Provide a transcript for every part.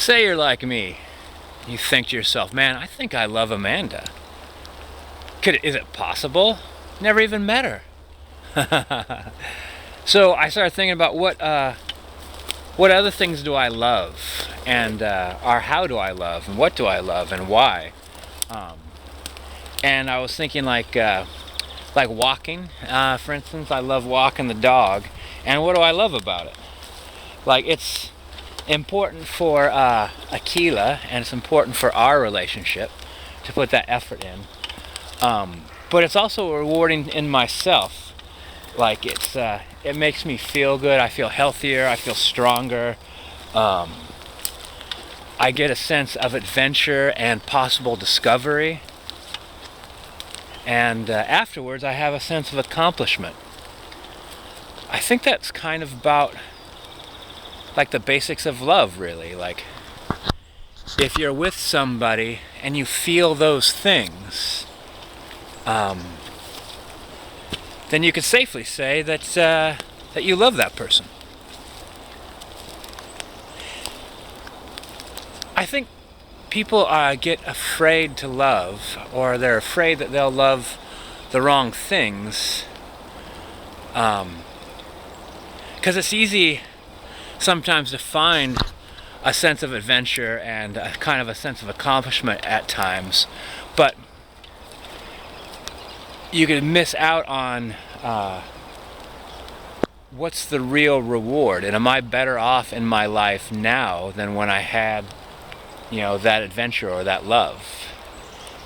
Say you're like me. You think to yourself, man, I think I love Amanda. Is it possible? Never even met her. So I started thinking about what other things do I love, and or how do I love, and what do I love, and why. And I was thinking like walking, for instance. I love walking the dog, and what do I love about it? Like, it's important for Akila, and it's important for our relationship to put that effort in. But it's also rewarding in myself. Like, it makes me feel good. I feel healthier. I feel stronger. I get a sense of adventure and possible discovery. And afterwards, I have a sense of accomplishment. I think that's kind of about like the basics of love, really. Like, if you're with somebody and you feel those things, then you could safely say that you love that person. I think people get afraid to love, or they're afraid that they'll love the wrong things, because it's easy sometimes to find a sense of adventure and a kind of a sense of accomplishment at times, but you could miss out on what's the real reward, and am I better off in my life now than when I had, that adventure or that love.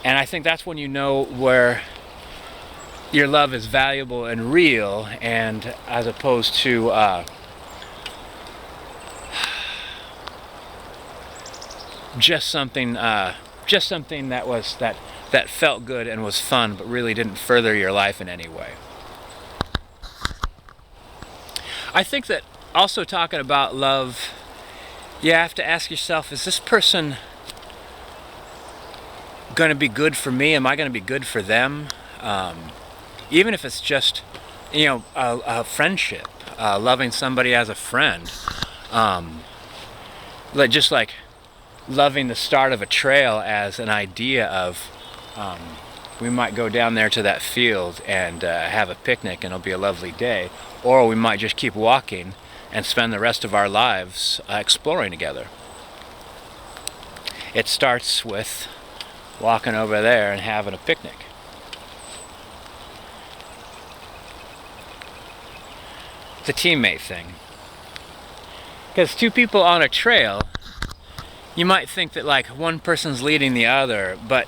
And I think that's when you know where your love is valuable and real, and as opposed to just something that felt good and was fun, but really didn't further your life in any way. I think that also, talking about love, you have to ask yourself, is this person going to be good for me? Am I going to be good for them? Even if it's just, a friendship, loving somebody as a friend. Just like loving the start of a trail as an idea of, we might go down there to that field and have a picnic, and it'll be a lovely day. Or we might just keep walking and spend the rest of our lives exploring together. It starts with walking over there and having a picnic. It's a teammate thing. Because two people on a trail, you might think that like one person's leading the other, but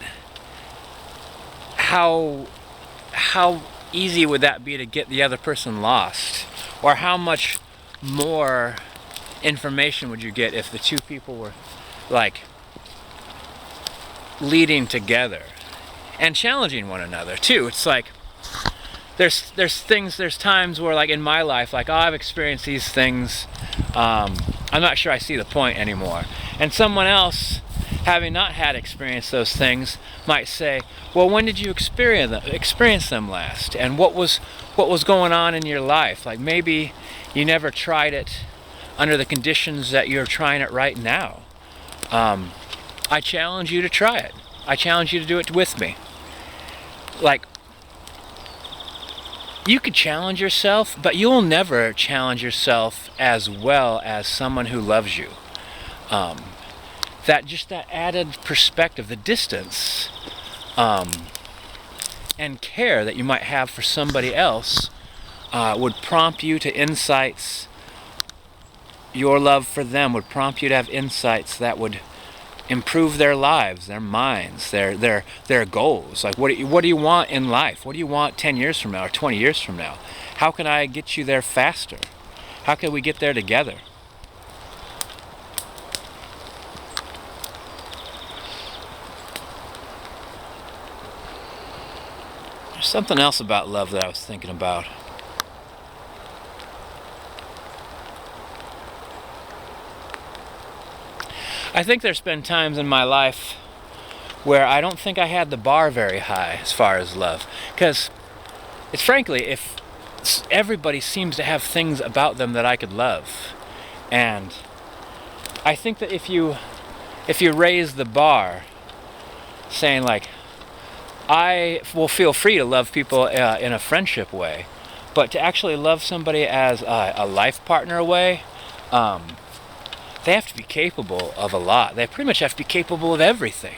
how easy would that be to get the other person lost? Or how much more information would you get if the two people were like leading together and challenging one another too? It's like there's times where, like in my life, like, oh, I've experienced these things, I'm not sure I see the point anymore. And someone else, having not had experienced those things, might say, well, when did you experience them last? And what was going on in your life? Like, maybe you never tried it under the conditions that you're trying it right now. I challenge you to try it. I challenge you to do it with me. Like, you could challenge yourself, but you'll never challenge yourself as well as someone who loves you. That added perspective, the distance, and care that you might have for somebody else would prompt you to insights. Your love for them would prompt you to have insights that would improve their lives, their minds, their goals. Like, what do you want in life? What do you want 10 years from now or 20 years from now? How can I get you there faster? How can we get there together? There's something else about love that I was thinking about. I think there's been times in my life where I don't think I had the bar very high as far as love. Because, it's frankly, if everybody seems to have things about them that I could love. And I think that if you if you raise the bar, saying like, I will feel free to love people in a friendship way, but to actually love somebody as a life partner way, they have to be capable of a lot. They pretty much have to be capable of everything.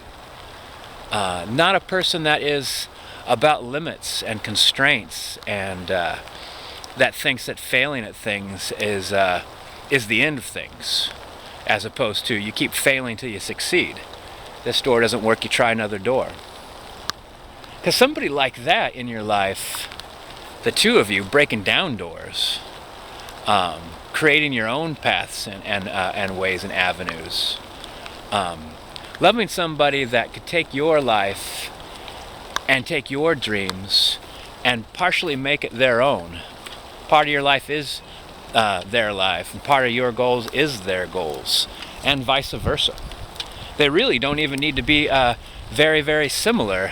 Not a person that is about limits and constraints and that thinks that failing at things is the end of things, as opposed to you keep failing till you succeed. This door doesn't work, you try another door. Because somebody like that in your life, the two of you breaking down doors, creating your own paths and ways and avenues, loving somebody that could take your life and take your dreams and partially make it their own. Part of your life is their life, and part of your goals is their goals, and vice versa. They really don't even need to be very, very similar.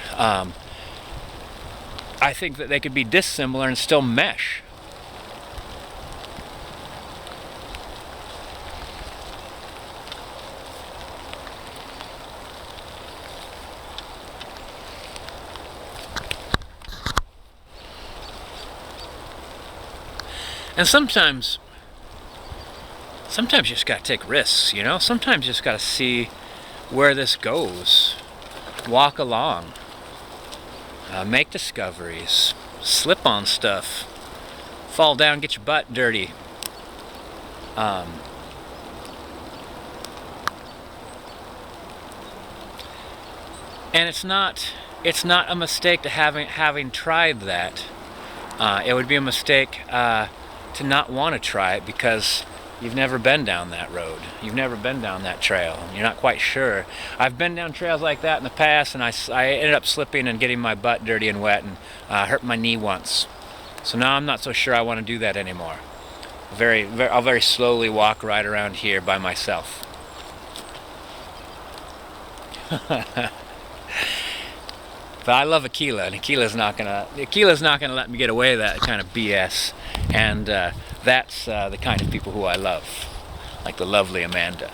I think that they could be dissimilar and still mesh. And sometimes you just gotta take risks, you know? Sometimes you just gotta see where this goes. Walk along. Make discoveries. Slip on stuff. Fall down, get your butt dirty. And it's not a mistake to having tried that. It would be a mistake to not want to try it because you've never been down that road. You've never been down that trail. You're not quite sure. I've been down trails like that in the past, and I ended up slipping and getting my butt dirty and wet and hurt my knee once. So now I'm not so sure I want to do that anymore. I'll very slowly walk right around here by myself. But I love Aquila, and Aquila's not gonna let me get away with that kind of BS. And that's the kind of people who I love, like the lovely Amanda.